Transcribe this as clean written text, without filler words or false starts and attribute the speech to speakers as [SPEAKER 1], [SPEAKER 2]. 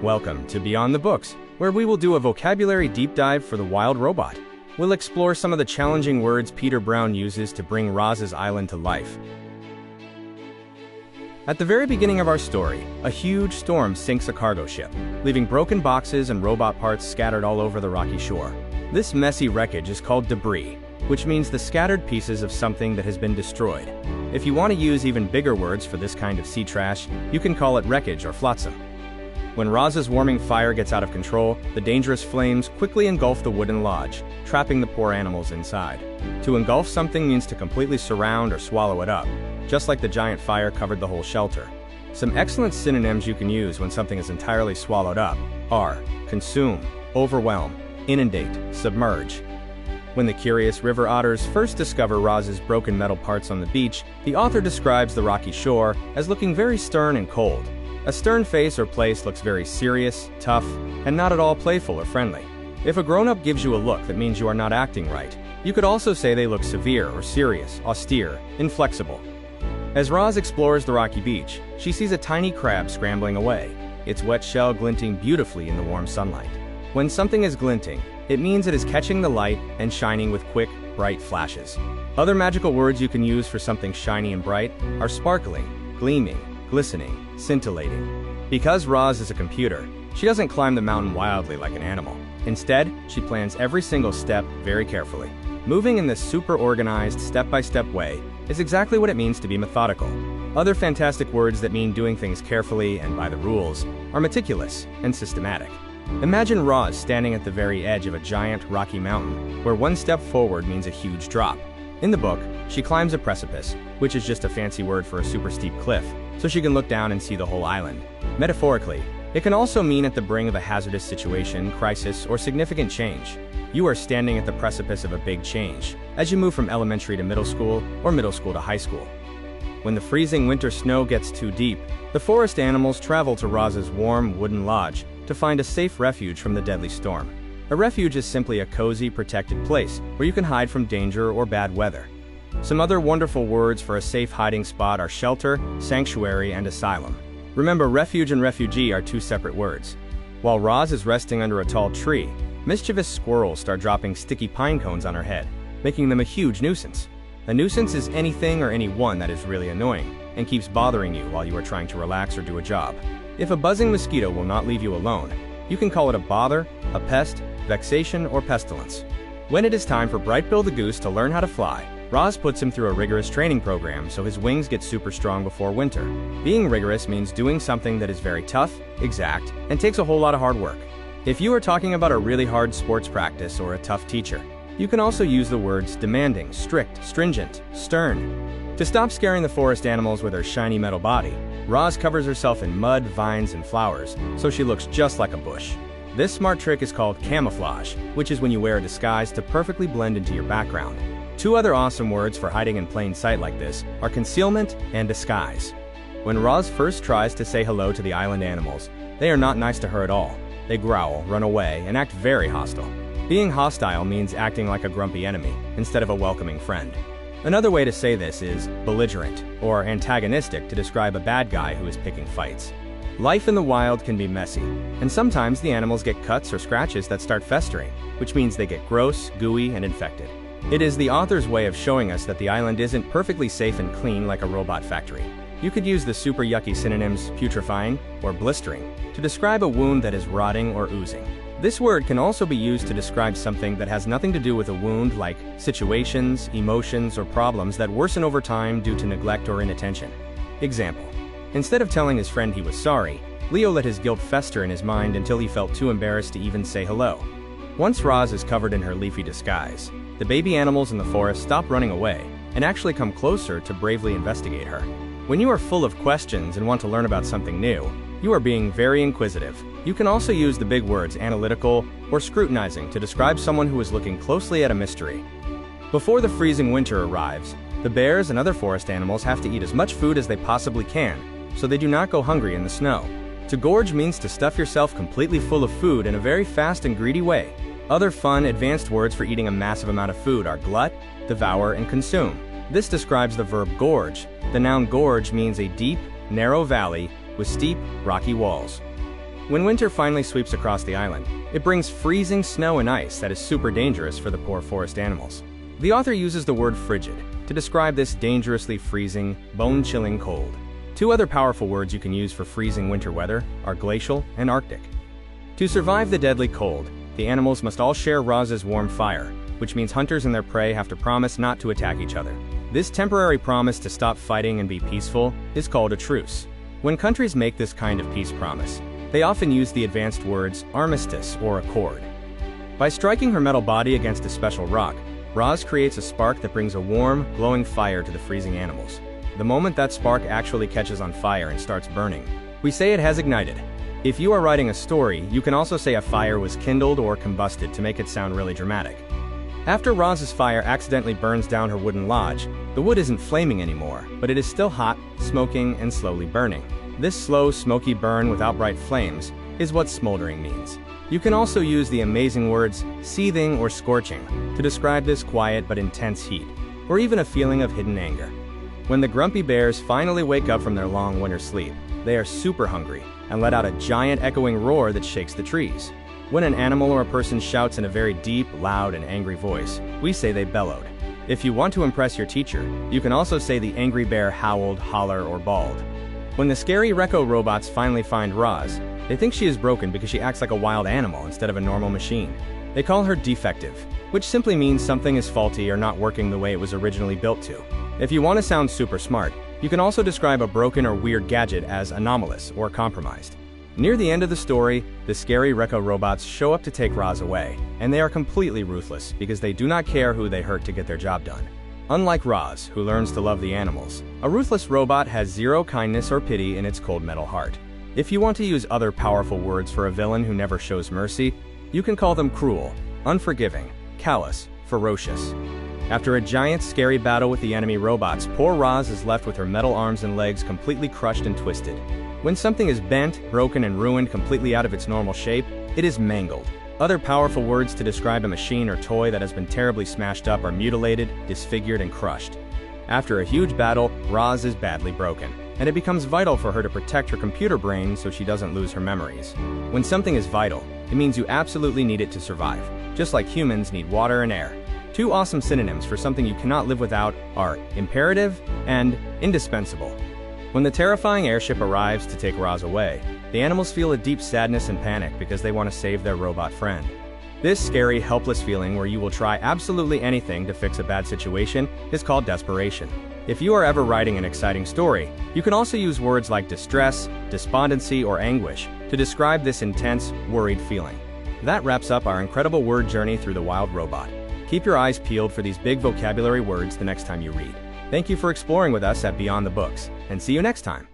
[SPEAKER 1] Welcome to Beyond the Books, where we will do a vocabulary deep dive for the wild robot. We'll explore some of the challenging words Peter Brown uses to bring Roz's island to life. At the very beginning of our story, a huge storm sinks a cargo ship, leaving broken boxes and robot parts scattered all over the rocky shore. This messy wreckage is called debris, which means the scattered pieces of something that has been destroyed. If you want to use even bigger words for this kind of sea trash, you can call it wreckage or flotsam. When Roz's warming fire gets out of control, the dangerous flames quickly engulf the wooden lodge, trapping the poor animals inside. To engulf something means to completely surround or swallow it up, just like the giant fire covered the whole shelter. Some excellent synonyms you can use when something is entirely swallowed up are consume, overwhelm, inundate, submerge. When the curious river otters first discover Roz's broken metal parts on the beach, the author describes the rocky shore as looking very stern and cold. A stern face or place looks very serious, tough, and not at all playful or friendly. If a grown-up gives you a look that means you are not acting right, you could also say they look severe or serious, austere, inflexible. As Roz explores the rocky beach, she sees a tiny crab scrambling away, its wet shell glinting beautifully in the warm sunlight. When something is glinting, it means it is catching the light and shining with quick, bright flashes. Other magical words you can use for something shiny and bright are sparkling, gleaming, glistening, scintillating. Because Roz is a computer, she doesn't climb the mountain wildly like an animal. Instead, she plans every single step very carefully. Moving in this super organized, step-by-step way is exactly what it means to be methodical. Other fantastic words that mean doing things carefully and by the rules are meticulous and systematic. Imagine Roz standing at the very edge of a giant, rocky mountain, where one step forward means a huge drop. In the book, she climbs a precipice, which is just a fancy word for a super steep cliff, so she can look down and see the whole island. Metaphorically, it can also mean at the brink of a hazardous situation, crisis, or significant change. You are standing at the precipice of a big change, as you move from elementary to middle school, or middle school to high school. When the freezing winter snow gets too deep, the forest animals travel to Roz's warm, wooden lodge to find a safe refuge from the deadly storm. A refuge is simply a cozy, protected place where you can hide from danger or bad weather. Some other wonderful words for a safe hiding spot are shelter, sanctuary, and asylum. Remember, refuge and refugee are two separate words. While Roz is resting under a tall tree, mischievous squirrels start dropping sticky pine cones on her head, making them a huge nuisance. A nuisance is anything or anyone that is really annoying and keeps bothering you while you are trying to relax or do a job. If a buzzing mosquito will not leave you alone, you can call it a bother, a pest, vexation, or pestilence. When it is time for Bright Bill the Goose to learn how to fly, Roz puts him through a rigorous training program so his wings get super strong before winter. Being rigorous means doing something that is very tough, exact, and takes a whole lot of hard work. If you are talking about a really hard sports practice or a tough teacher, you can also use the words demanding, strict, stringent, stern. To stop scaring the forest animals with her shiny metal body, Roz covers herself in mud, vines, and flowers, so she looks just like a bush. This smart trick is called camouflage, which is when you wear a disguise to perfectly blend into your background. Two other awesome words for hiding in plain sight like this are concealment and disguise. When Roz first tries to say hello to the island animals, they are not nice to her at all. They growl, run away, and act very hostile. Being hostile means acting like a grumpy enemy instead of a welcoming friend. Another way to say this is belligerent or antagonistic to describe a bad guy who is picking fights. Life in the wild can be messy, and sometimes the animals get cuts or scratches that start festering, which means they get gross, gooey, and infected. It is the author's way of showing us that the island isn't perfectly safe and clean like a robot factory. You could use the super yucky synonyms putrefying or blistering to describe a wound that is rotting or oozing. This word can also be used to describe something that has nothing to do with a wound, like situations, emotions, or problems that worsen over time due to neglect or inattention. Example: instead of telling his friend he was sorry, Leo let his guilt fester in his mind until he felt too embarrassed to even say hello. Once Roz is covered in her leafy disguise, the baby animals in the forest stop running away and actually come closer to bravely investigate her. When you are full of questions and want to learn about something new, you are being very inquisitive. You can also use the big words analytical or scrutinizing to describe someone who is looking closely at a mystery. Before the freezing winter arrives, the bears and other forest animals have to eat as much food as they possibly can, so they do not go hungry in the snow. To gorge means to stuff yourself completely full of food in a very fast and greedy way. Other fun, advanced words for eating a massive amount of food are glut, devour, and consume. This describes the verb gorge. The noun gorge means a deep, narrow valley with steep, rocky walls. When winter finally sweeps across the island, it brings freezing snow and ice that is super dangerous for the poor forest animals. The author uses the word frigid to describe this dangerously freezing, bone-chilling cold. Two other powerful words you can use for freezing winter weather are glacial and arctic. To survive the deadly cold, the animals must all share Roz's warm fire, which means hunters and their prey have to promise not to attack each other. This temporary promise to stop fighting and be peaceful is called a truce. When countries make this kind of peace promise, they often use the advanced words armistice or accord. By striking her metal body against a special rock, Roz creates a spark that brings a warm, glowing fire to the freezing animals. The moment that spark actually catches on fire and starts burning, we say it has ignited. If you are writing a story, you can also say a fire was kindled or combusted to make it sound really dramatic. After Roz's fire accidentally burns down her wooden lodge, the wood isn't flaming anymore, but it is still hot, smoking, and slowly burning. This slow, smoky burn without bright flames is what smoldering means. You can also use the amazing words seething or scorching to describe this quiet but intense heat, or even a feeling of hidden anger. When the grumpy bears finally wake up from their long winter sleep, they are super hungry and let out a giant echoing roar that shakes the trees. When an animal or a person shouts in a very deep, loud, and angry voice, we say they bellowed. If you want to impress your teacher, you can also say the angry bear howled, hollered, or bawled. When the scary RECO robots finally find Roz, they think she is broken because she acts like a wild animal instead of a normal machine. They call her defective, which simply means something is faulty or not working the way it was originally built to. If you want to sound super smart, you can also describe a broken or weird gadget as anomalous or compromised. Near the end of the story, the scary RECO robots show up to take Roz away, and they are completely ruthless because they do not care who they hurt to get their job done. Unlike Roz, who learns to love the animals, a ruthless robot has zero kindness or pity in its cold metal heart. If you want to use other powerful words for a villain who never shows mercy, you can call them cruel, unforgiving, callous, ferocious. After a giant, scary battle with the enemy robots, poor Roz is left with her metal arms and legs completely crushed and twisted. When something is bent, broken, and ruined completely out of its normal shape, it is mangled. Other powerful words to describe a machine or toy that has been terribly smashed up are mutilated, disfigured, and crushed. After a huge battle, Roz is badly broken, and it becomes vital for her to protect her computer brain so she doesn't lose her memories. When something is vital, it means you absolutely need it to survive, just like humans need water and air. Two awesome synonyms for something you cannot live without are imperative and indispensable. When the terrifying airship arrives to take Roz away, the animals feel a deep sadness and panic because they want to save their robot friend. This scary, helpless feeling where you will try absolutely anything to fix a bad situation is called desperation. If you are ever writing an exciting story, you can also use words like distress, despondency, or anguish to describe this intense, worried feeling. That wraps up our incredible word journey through the wild robot. Keep your eyes peeled for these big vocabulary words the next time you read. Thank you for exploring with us at Beyond the Books, and see you next time.